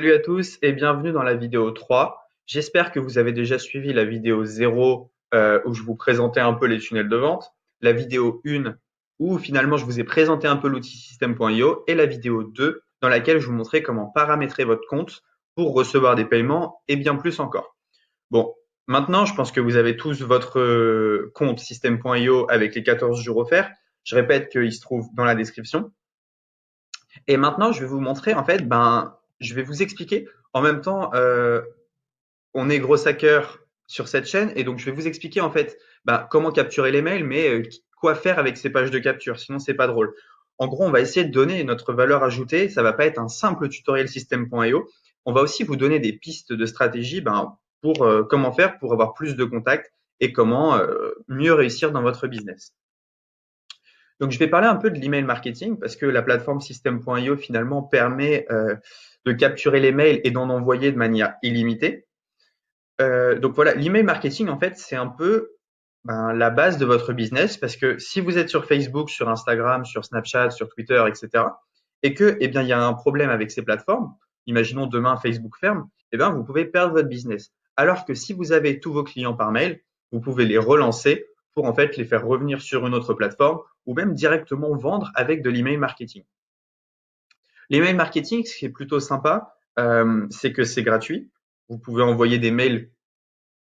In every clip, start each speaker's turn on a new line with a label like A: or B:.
A: Salut à tous et bienvenue dans la vidéo 3. J'espère que vous avez déjà suivi la vidéo 0 où je vous présentais un peu les tunnels de vente, la vidéo 1 où finalement je vous ai présenté un peu l'outil system.io et la vidéo 2 dans laquelle je vous montrais comment paramétrer votre compte pour recevoir des paiements et bien plus encore. Bon, maintenant je pense que vous avez tous votre compte system.io avec les 14 jours offerts. Je répète qu'il se trouve dans la description. Et maintenant, je vais vous montrer, en fait, je vais vous expliquer. En même temps, on est gros hacker sur cette chaîne, et donc je vais vous expliquer, en fait, comment capturer les mails, mais quoi faire avec ces pages de capture. Sinon, c'est pas drôle. En gros, on va essayer de donner notre valeur ajoutée. Ça va pas être un simple tutoriel system.io. On va aussi vous donner des pistes de stratégie, pour comment faire pour avoir plus de contacts et comment mieux réussir dans votre business. Donc, je vais parler un peu de l'email marketing parce que la plateforme System.io finalement permet de capturer les mails et d'en envoyer de manière illimitée. Donc voilà, l'email marketing en fait c'est un peu la base de votre business parce que si vous êtes sur Facebook, sur Instagram, sur Snapchat, sur Twitter, etc. et que il y a un problème avec ces plateformes, imaginons demain Facebook ferme, vous pouvez perdre votre business. Alors que si vous avez tous vos clients par mail, vous pouvez les relancer pour en fait les faire revenir sur une autre plateforme ou même directement vendre avec de l'email marketing. L'email marketing, ce qui est plutôt sympa, c'est que c'est gratuit. Vous pouvez envoyer des mails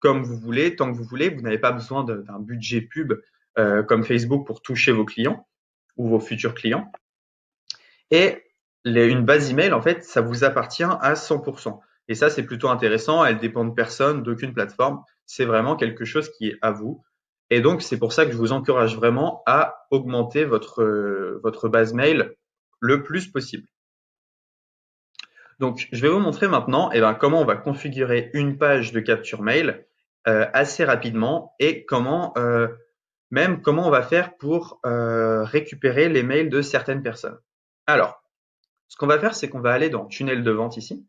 A: comme vous voulez, tant que vous voulez. Vous n'avez pas besoin d'un budget pub comme Facebook pour toucher vos clients ou vos futurs clients. Et une base email, en fait, ça vous appartient à 100%. Et ça, c'est plutôt intéressant. Elle dépend de personne, d'aucune plateforme. C'est vraiment quelque chose qui est à vous. Et donc, c'est pour ça que je vous encourage vraiment à augmenter votre base mail le plus possible. Donc, je vais vous montrer maintenant comment on va configurer une page de capture mail assez rapidement et comment on va faire pour récupérer les mails de certaines personnes. Alors, ce qu'on va faire, c'est qu'on va aller dans tunnel de vente ici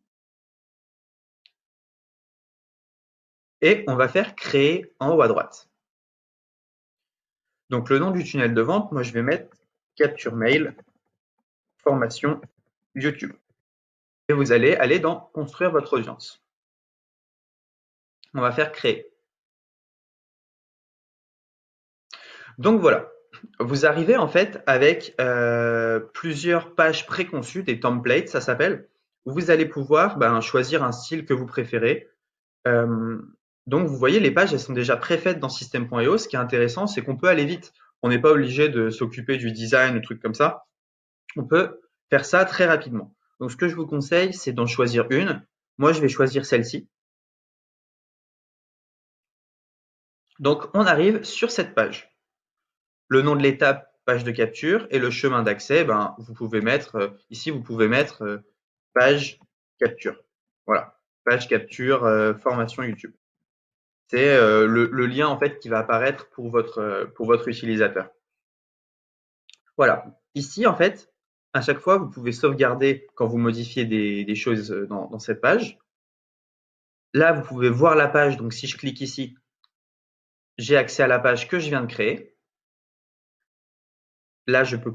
A: et on va faire créer en haut à droite. Donc, le nom du tunnel de vente, moi, je vais mettre capture mail formation YouTube. Et vous allez aller dans construire votre audience. On va faire créer. Donc voilà, vous arrivez en fait avec plusieurs pages préconçues, des templates, ça s'appelle, où vous allez pouvoir choisir un style que vous préférez. Euh, donc vous voyez, les pages, elles sont déjà préfaites dans System.io. Ce qui est intéressant, c'est qu'on peut aller vite. On n'est pas obligé de s'occuper du design ou trucs comme ça. On peut faire ça très rapidement. Donc ce que je vous conseille, c'est d'en choisir une. Moi, je vais choisir celle-ci. Donc on arrive sur cette page. Le nom de l'étape, page de capture, et le chemin d'accès, vous pouvez mettre, ici, vous pouvez mettre page capture. Voilà, page capture, formation YouTube. C'est le lien en fait qui va apparaître pour votre utilisateur. Voilà, ici en fait, à chaque fois, vous pouvez sauvegarder quand vous modifiez des choses dans cette page. Là, vous pouvez voir la page, donc si je clique ici, j'ai accès à la page que je viens de créer. Là, je peux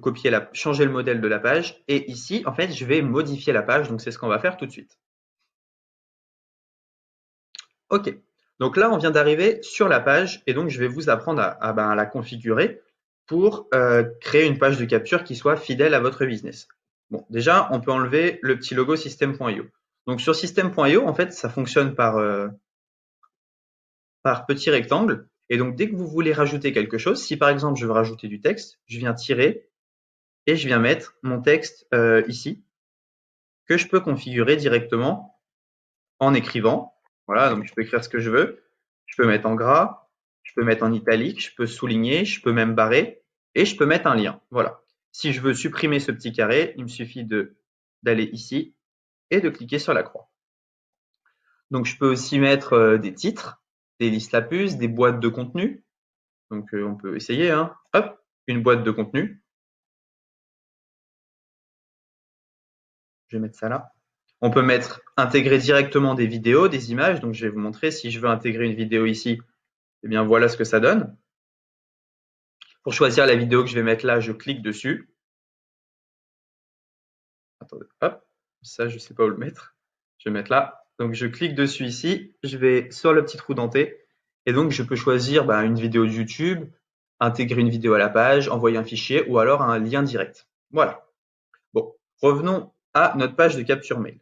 A: changer le modèle de la page. Et ici, en fait, je vais modifier la page. Donc, c'est ce qu'on va faire tout de suite. OK. Donc là, on vient d'arriver sur la page. Et donc, je vais vous apprendre à la configurer pour créer une page de capture qui soit fidèle à votre business. Bon, déjà, on peut enlever le petit logo System.io. Donc, sur System.io, en fait, ça fonctionne par petit rectangle. Et donc, dès que vous voulez rajouter quelque chose, si par exemple, je veux rajouter du texte, je viens tirer et je viens mettre mon texte ici, que je peux configurer directement en écrivant. Voilà, donc je peux écrire ce que je veux. Je peux mettre en gras, je peux mettre en italique, je peux souligner, je peux même barrer et je peux mettre un lien. Voilà. Si je veux supprimer ce petit carré, il me suffit d'aller ici et de cliquer sur la croix. Donc je peux aussi mettre des titres, des listes à puces, des boîtes de contenu. Donc on peut essayer, hein. Hop, une boîte de contenu. Je vais mettre ça là. On peut intégrer directement des vidéos, des images. Donc, je vais vous montrer si je veux intégrer une vidéo ici. Eh bien, voilà ce que ça donne. Pour choisir la vidéo que je vais mettre là, je clique dessus. Attendez, hop, ça, je ne sais pas où le mettre. Je vais mettre là. Donc, je clique dessus ici. Je vais sur le petit trou denté. Et donc, je peux choisir une vidéo de YouTube, intégrer une vidéo à la page, envoyer un fichier ou alors un lien direct. Voilà. Bon, revenons à notre page de capture mail.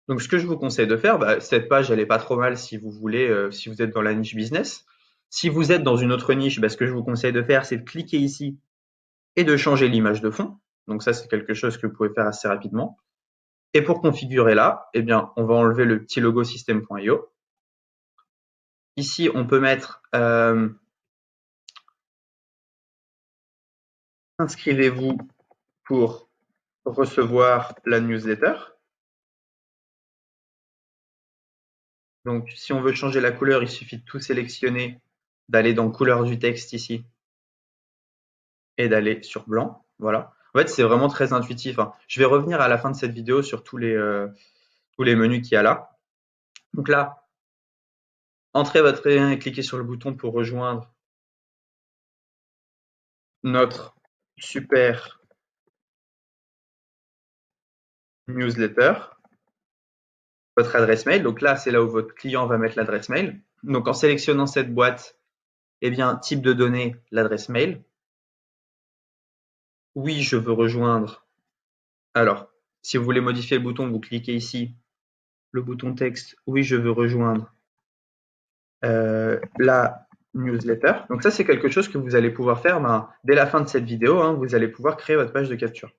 A: Donc, ce que je vous conseille de faire, cette page, elle est pas trop mal si vous voulez, si vous êtes dans la niche business. Si vous êtes dans une autre niche, ce que je vous conseille de faire, c'est de cliquer ici et de changer l'image de fond. Donc ça, c'est quelque chose que vous pouvez faire assez rapidement. Et pour configurer là, on va enlever le petit logo system.io. Ici, on peut mettre inscrivez-vous pour recevoir la newsletter. Donc, si on veut changer la couleur, il suffit de tout sélectionner, d'aller dans couleur du texte ici et d'aller sur blanc. Voilà. En fait, c'est vraiment très intuitif. Je vais revenir à la fin de cette vidéo sur tous les menus qu'il y a là. Donc là, entrez votre lien et cliquez sur le bouton pour rejoindre notre super newsletter, votre adresse mail. Donc là, c'est là où votre client va mettre l'adresse mail. Donc en sélectionnant cette boîte, type de données, l'adresse mail. Oui, je veux rejoindre. Alors, si vous voulez modifier le bouton, vous cliquez ici, le bouton texte. Oui, je veux rejoindre la newsletter. Donc ça, c'est quelque chose que vous allez pouvoir faire dès la fin de cette vidéo. Vous allez pouvoir créer votre page de capture.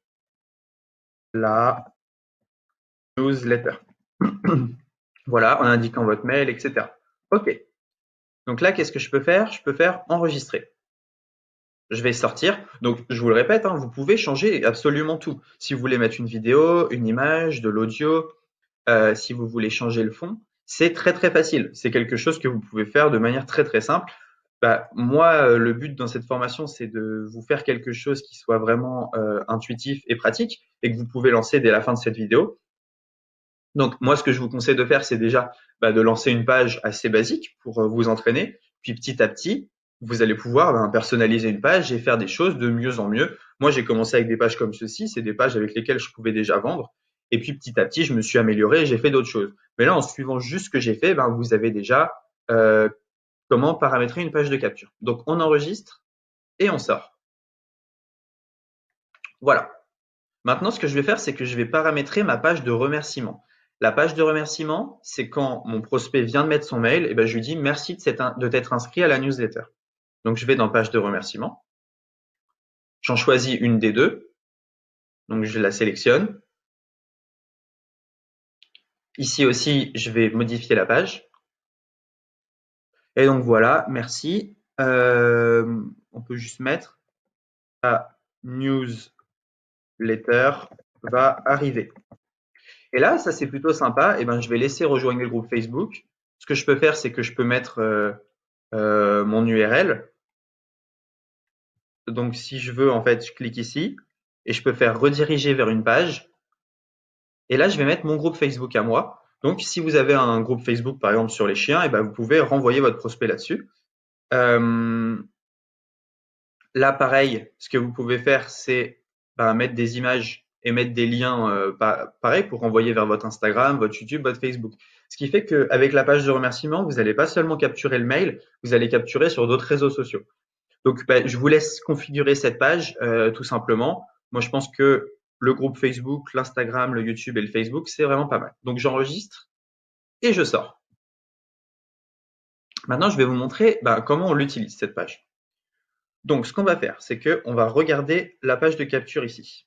A: La newsletter. Voilà, en indiquant votre mail, etc. OK. Donc là, qu'est-ce que je peux faire? Je peux faire enregistrer. Je vais sortir. Donc, je vous le répète, vous pouvez changer absolument tout. Si vous voulez mettre une vidéo, une image, de l'audio, si vous voulez changer le fond, c'est très très facile. C'est quelque chose que vous pouvez faire de manière très très simple. Moi, le but dans cette formation, c'est de vous faire quelque chose qui soit vraiment intuitif et pratique et que vous pouvez lancer dès la fin de cette vidéo. Donc, moi, ce que je vous conseille de faire, c'est déjà de lancer une page assez basique pour vous entraîner. Puis petit à petit, vous allez pouvoir personnaliser une page et faire des choses de mieux en mieux. Moi, j'ai commencé avec des pages comme ceci, c'est des pages avec lesquelles je pouvais déjà vendre. Et puis petit à petit, je me suis amélioré et j'ai fait d'autres choses. Mais là, en suivant juste ce que j'ai fait, vous avez déjà comment paramétrer une page de capture. Donc, on enregistre et on sort. Voilà. Maintenant, ce que je vais faire, c'est que je vais paramétrer ma page de remerciement. La page de remerciement, c'est quand mon prospect vient de mettre son mail, et je lui dis merci de t'être inscrit à la newsletter. Donc, je vais dans page de remerciement. J'en choisis une des deux. Donc, je la sélectionne. Ici aussi, je vais modifier la page. Et donc, voilà, merci. On peut juste mettre la newsletter va arriver. Et là, ça c'est plutôt sympa. Je vais laisser rejoindre le groupe Facebook. Ce que je peux faire, c'est que je peux mettre mon URL. Donc, si je veux, en fait, je clique ici et je peux faire rediriger vers une page. Et là, je vais mettre mon groupe Facebook à moi. Donc, si vous avez un groupe Facebook, par exemple, sur les chiens, vous pouvez renvoyer votre prospect là-dessus. Là, pareil, ce que vous pouvez faire, c'est mettre des images et mettre des liens pareil pour renvoyer vers votre Instagram, votre YouTube, votre Facebook. Ce qui fait qu'avec la page de remerciement, vous n'allez pas seulement capturer le mail, vous allez capturer sur d'autres réseaux sociaux. Donc, je vous laisse configurer cette page tout simplement. Moi, je pense que le groupe Facebook, l'Instagram, le YouTube et le Facebook, c'est vraiment pas mal. Donc, j'enregistre et je sors. Maintenant, je vais vous montrer comment on l'utilise, cette page. Donc, ce qu'on va faire, c'est qu'on va regarder la page de capture ici.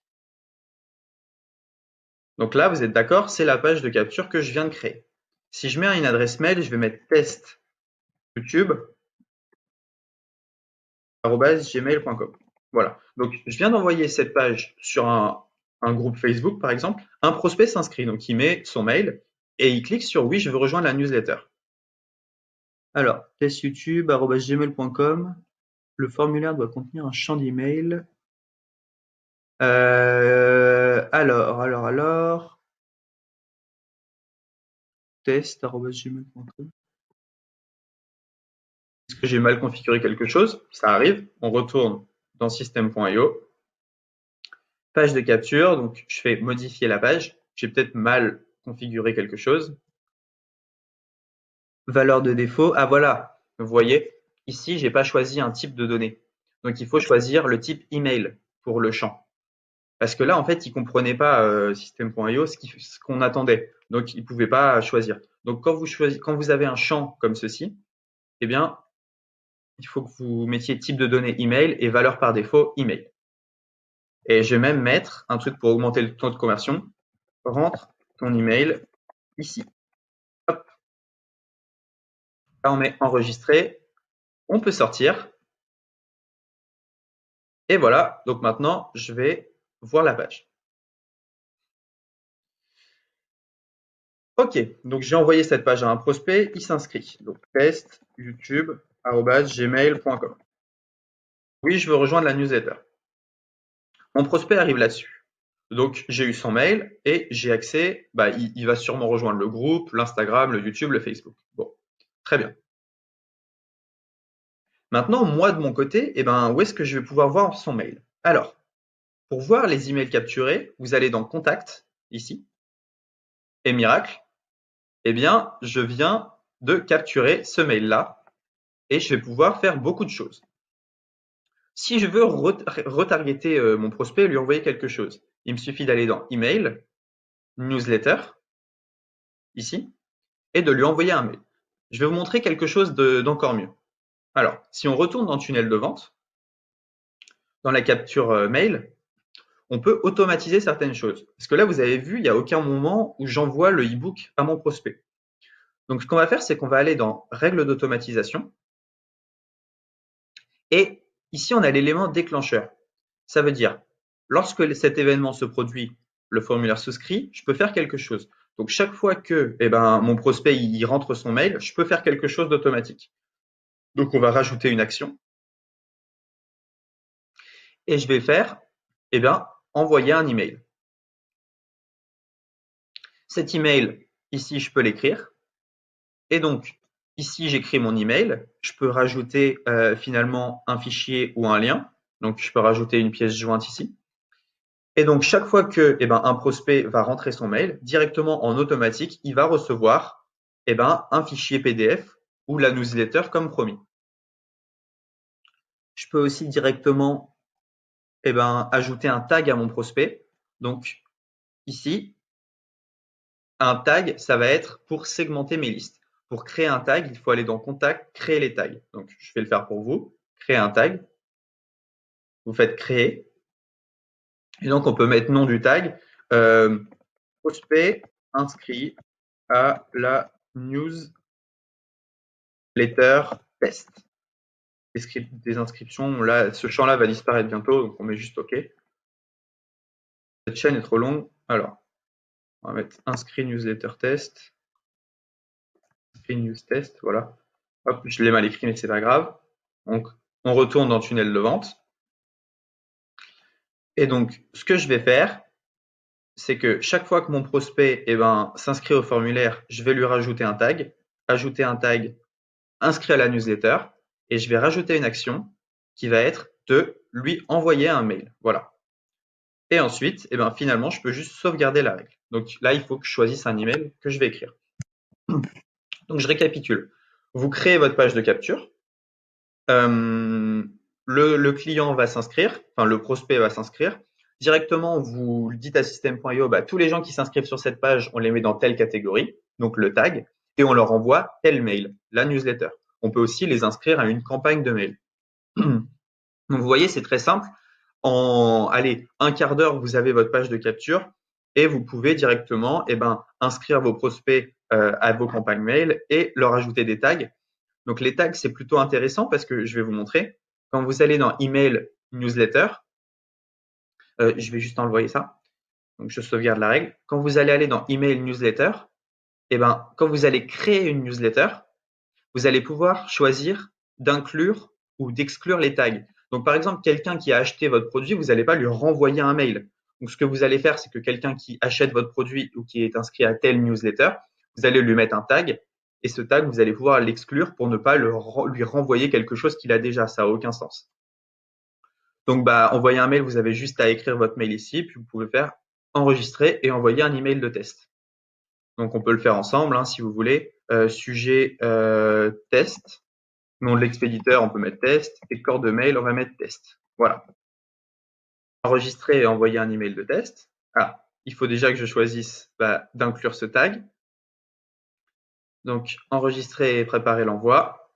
A: Donc là, vous êtes d'accord, c'est la page de capture que je viens de créer. Si je mets une adresse mail, je vais mettre test.youtube@gmail.com. Voilà. Donc, je viens d'envoyer cette page sur un groupe Facebook, par exemple. Un prospect s'inscrit, donc il met son mail et il clique sur oui, je veux rejoindre la newsletter. Alors, testyoutube@gmail.com. Le formulaire doit contenir un champ d'email. Alors. Test@gmail.com. Est-ce que j'ai mal configuré quelque chose? Ça arrive. On retourne dans system.io. Page de capture. Donc, je fais modifier la page. J'ai peut-être mal configurer quelque chose. Valeur de défaut, ah voilà, vous voyez, ici, j'ai pas choisi un type de données. Donc, il faut choisir le type email pour le champ. Parce que là, en fait, il comprenait pas System.io ce qu'on attendait. Donc, il pouvait pas choisir. Donc, quand vous avez un champ comme ceci, eh bien, il faut que vous mettiez type de données email et valeur par défaut email. Et je vais même mettre un truc pour augmenter le taux de conversion. Rentre ton email ici. Hop. Là, on met enregistrer. On peut sortir. Et voilà. Donc maintenant, je vais voir la page. Ok. Donc, j'ai envoyé cette page à un prospect. Il s'inscrit. Donc, test youtube@gmail.com. Oui, je veux rejoindre la newsletter. Mon prospect arrive là-dessus. Donc, j'ai eu son mail et j'ai accès, il va sûrement rejoindre le groupe, l'Instagram, le YouTube, le Facebook. Bon, très bien. Maintenant, moi, de mon côté, où est-ce que je vais pouvoir voir son mail? Alors, pour voir les emails capturés, vous allez dans Contact, ici, et miracle, je viens de capturer ce mail-là et je vais pouvoir faire beaucoup de choses. Si je veux retargeter mon prospect et lui envoyer quelque chose, il me suffit d'aller dans Email, Newsletter, ici, et de lui envoyer un mail. Je vais vous montrer quelque chose d'encore mieux. Alors, si on retourne dans Tunnel de vente, dans la capture mail, on peut automatiser certaines choses. Parce que là, vous avez vu, il n'y a aucun moment où j'envoie le e-book à mon prospect. Donc, ce qu'on va faire, c'est qu'on va aller dans Règles d'automatisation. Et ici, on a l'élément déclencheur. Ça veut dire, lorsque cet événement se produit, le formulaire souscrit, je peux faire quelque chose. Donc, chaque fois que mon prospect il rentre son mail, je peux faire quelque chose d'automatique. Donc, on va rajouter une action. Et je vais faire, envoyer un email. Cet email, ici, je peux l'écrire. Et donc, ici, j'écris mon email. Je peux rajouter finalement un fichier ou un lien. Donc, je peux rajouter une pièce jointe ici. Et donc, chaque fois que un prospect va rentrer son mail, directement en automatique, il va recevoir un fichier PDF ou la newsletter comme promis. Je peux aussi directement ajouter un tag à mon prospect. Donc, ici, un tag, ça va être pour segmenter mes listes. Pour créer un tag, il faut aller dans Contact, créer les tags. Donc, je vais le faire pour vous. Créer un tag. Vous faites créer. Et donc, on peut mettre nom du tag. Prospect inscrit à la newsletter test. Des inscriptions, là, ce champ-là va disparaître bientôt, donc on met juste OK. Cette chaîne est trop longue. Alors, on va mettre inscrit newsletter test. Inscrit news test, voilà. Hop, je l'ai mal écrit, mais c'est pas grave. Donc, on retourne dans tunnel de vente. Et donc, ce que je vais faire, c'est que chaque fois que mon prospect s'inscrit au formulaire, je vais lui rajouter un tag, ajouter un tag inscrit à la newsletter, et je vais rajouter une action qui va être de lui envoyer un mail. Voilà. Et ensuite, finalement, je peux juste sauvegarder la règle. Donc là, il faut que je choisisse un email que je vais écrire. Donc je récapitule. Vous créez votre page de capture. Le client va s'inscrire, enfin le prospect va s'inscrire. Directement, vous dites à System.io, tous les gens qui s'inscrivent sur cette page, on les met dans telle catégorie, donc le tag, et on leur envoie tel mail, la newsletter. On peut aussi les inscrire à une campagne de mail. Donc vous voyez, c'est très simple. En un quart d'heure, vous avez votre page de capture et vous pouvez directement inscrire vos prospects à vos campagnes mail et leur ajouter des tags. Donc les tags, c'est plutôt intéressant parce que je vais vous montrer. Quand vous allez dans Email Newsletter, je vais juste envoyer ça. Donc je sauvegarde la règle. Quand vous allez aller dans Email Newsletter, quand vous allez créer une newsletter, vous allez pouvoir choisir d'inclure ou d'exclure les tags. Donc, par exemple, quelqu'un qui a acheté votre produit, vous n'allez pas lui renvoyer un mail. Donc, ce que vous allez faire, c'est que quelqu'un qui achète votre produit ou qui est inscrit à telle newsletter, vous allez lui mettre un tag et ce tag, vous allez pouvoir l'exclure pour ne pas lui renvoyer quelque chose qu'il a déjà. Ça n'a aucun sens. Donc, envoyer un mail, vous avez juste à écrire votre mail ici, puis vous pouvez faire enregistrer et envoyer un email de test. Donc, on peut le faire ensemble hein, si vous voulez. Sujet test. Nom de l'expéditeur, on peut mettre test. Et corps de mail, on va mettre test. Voilà. Enregistrer et envoyer un email de test. Ah, il faut déjà que je choisisse d'inclure ce tag. Donc, enregistrer et préparer l'envoi.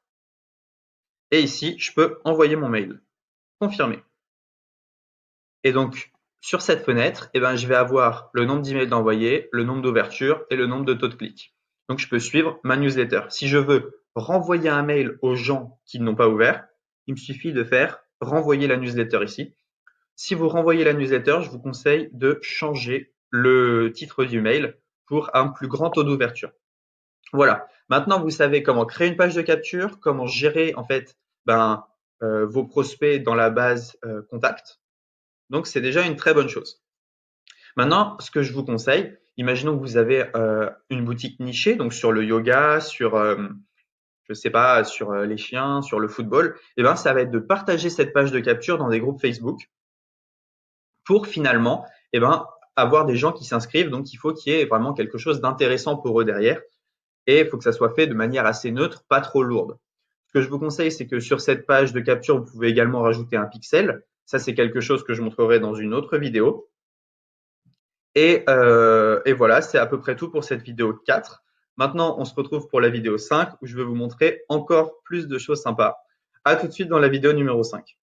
A: Et ici, je peux envoyer mon mail. Confirmer. Et donc, sur cette fenêtre, je vais avoir le nombre d'emails d'envoyés, le nombre d'ouvertures et le nombre de taux de clic. Donc, je peux suivre ma newsletter. Si je veux renvoyer un mail aux gens qui n'ont pas ouvert, il me suffit de faire renvoyer la newsletter ici. Si vous renvoyez la newsletter, je vous conseille de changer le titre du mail pour un plus grand taux d'ouverture. Voilà. Maintenant, vous savez comment créer une page de capture, comment gérer en fait vos prospects dans la base contact. Donc, c'est déjà une très bonne chose. Maintenant, ce que je vous conseille, imaginons que vous avez une boutique nichée, donc sur le yoga, sur, je sais pas, sur les chiens, sur le football, ça va être de partager cette page de capture dans des groupes Facebook pour finalement, avoir des gens qui s'inscrivent. Donc, il faut qu'il y ait vraiment quelque chose d'intéressant pour eux derrière et il faut que ça soit fait de manière assez neutre, pas trop lourde. Ce que je vous conseille, c'est que sur cette page de capture, vous pouvez également rajouter un pixel. Ça, c'est quelque chose que je montrerai dans une autre vidéo. Et voilà, c'est à peu près tout pour cette vidéo 4. Maintenant, on se retrouve pour la vidéo 5 où je vais vous montrer encore plus de choses sympas. À tout de suite dans la vidéo numéro 5.